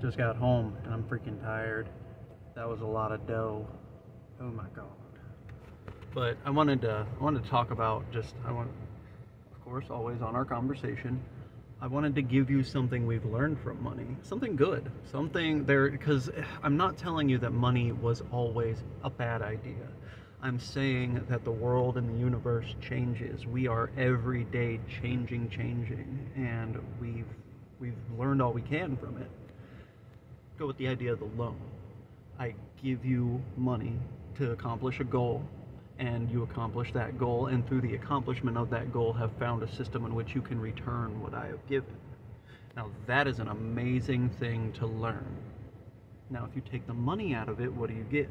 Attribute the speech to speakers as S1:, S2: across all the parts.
S1: Just got home and I'm freaking tired. That was a lot of dough. Oh my god. But I wanted to talk about of course, always on our conversation, I wanted to give you something we've learned from money. Something good. Something there, because I'm not telling you that money was always a bad idea. I'm saying that the world and the universe changes. We are every day changing, and we've learned all we can from it. Go with the idea of the loan. I give you money to accomplish a goal, and you accomplish that goal, and through the accomplishment of that goal have found a system in which you can return what I have given. Now that is an amazing thing to learn. Now if you take the money out of it, what do you get?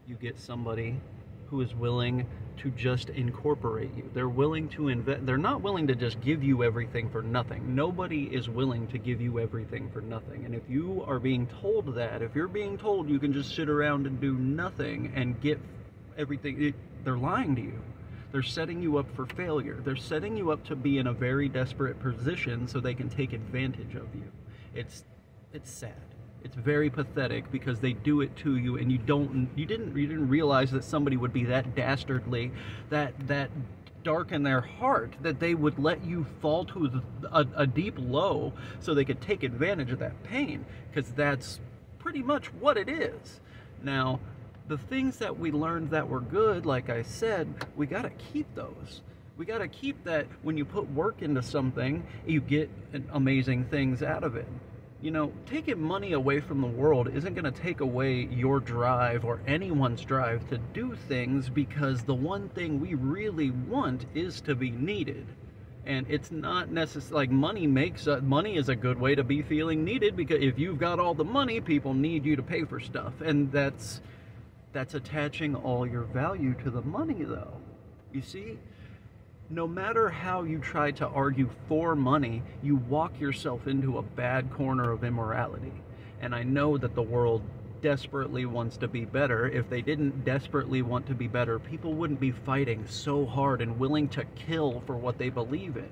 S1: You get somebody who is willing to just incorporate you. They're willing to invest. They're not willing to just give you everything for nothing. Nobody is willing to give you everything for nothing. And if you are being told that, if you're being told you can just sit around and do nothing and get everything, they're lying to you. They're setting you up for failure. They're setting you up to be in a very desperate position so they can take advantage of you. It's sad. It's very pathetic because they do it to you, and you didn't realize that somebody would be that dastardly, that dark in their heart, that they would let you fall to a deep low so they could take advantage of that pain, because that's pretty much what it is. Now, the things that we learned that were good, like I said, we gotta keep those. We gotta keep that. When you put work into something, you get amazing things out of it. You know, taking money away from the world isn't going to take away your drive or anyone's drive to do things, because the one thing we really want is to be needed. And it's not necessarily like money is a good way to be feeling needed, because if you've got all the money, people need you to pay for stuff. And that's attaching all your value to the money, though. You see? No matter how you try to argue for money, you walk yourself into a bad corner of immorality. And I know that the world desperately wants to be better. If they didn't desperately want to be better, people wouldn't be fighting so hard and willing to kill for what they believe in,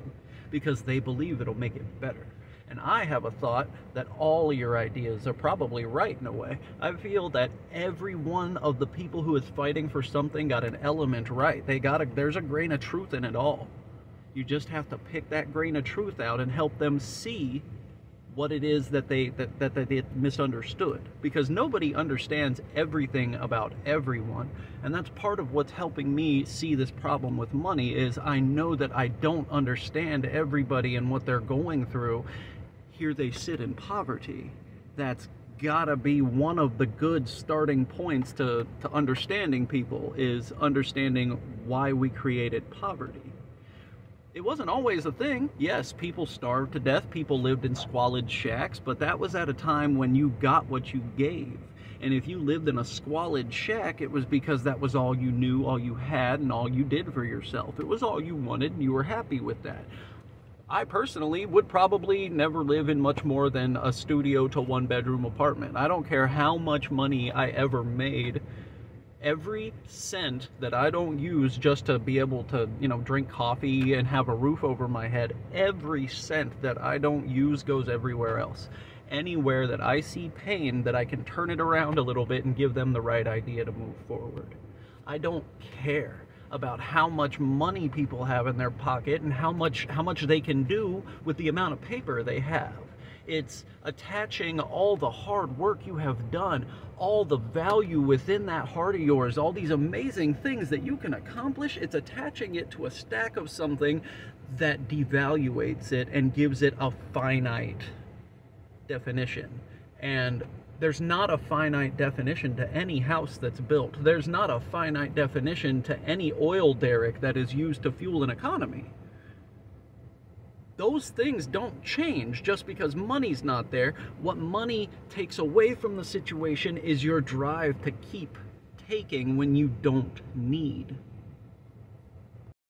S1: because they believe it'll make it better. And I have a thought that all your ideas are probably right in a way. I feel that every one of the people who is fighting for something got an element right. There's a grain of truth in it all. You just have to pick that grain of truth out and help them see what it is that they misunderstood. Because nobody understands everything about everyone. And that's part of what's helping me see this problem with money, is I know that I don't understand everybody and what they're going through. Here they sit in poverty. That's gotta be one of the good starting points to understanding people, is understanding why we created poverty. It wasn't always a thing. Yes, people starved to death, people lived in squalid shacks, but that was at a time when you got what you gave. And if you lived in a squalid shack, it was because that was all you knew, all you had, and all you did for yourself. It was all you wanted, and you were happy with that. I personally would probably never live in much more than a studio to one-bedroom apartment. I don't care how much money I ever made. Every cent that I don't use just to be able to, drink coffee and have a roof over my head, every cent that I don't use goes everywhere else. Anywhere that I see pain, that I can turn it around a little bit and give them the right idea to move forward. I don't care about how much money people have in their pocket and how much they can do with the amount of paper they have. It's attaching all the hard work you have done, all the value within that heart of yours, all these amazing things that you can accomplish. It's attaching it to a stack of something that devaluates it and gives it a finite definition. And there's not a finite definition to any house that's built. There's not a finite definition to any oil derrick that is used to fuel an economy. Those things don't change just because money's not there. What money takes away from the situation is your drive to keep taking when you don't need.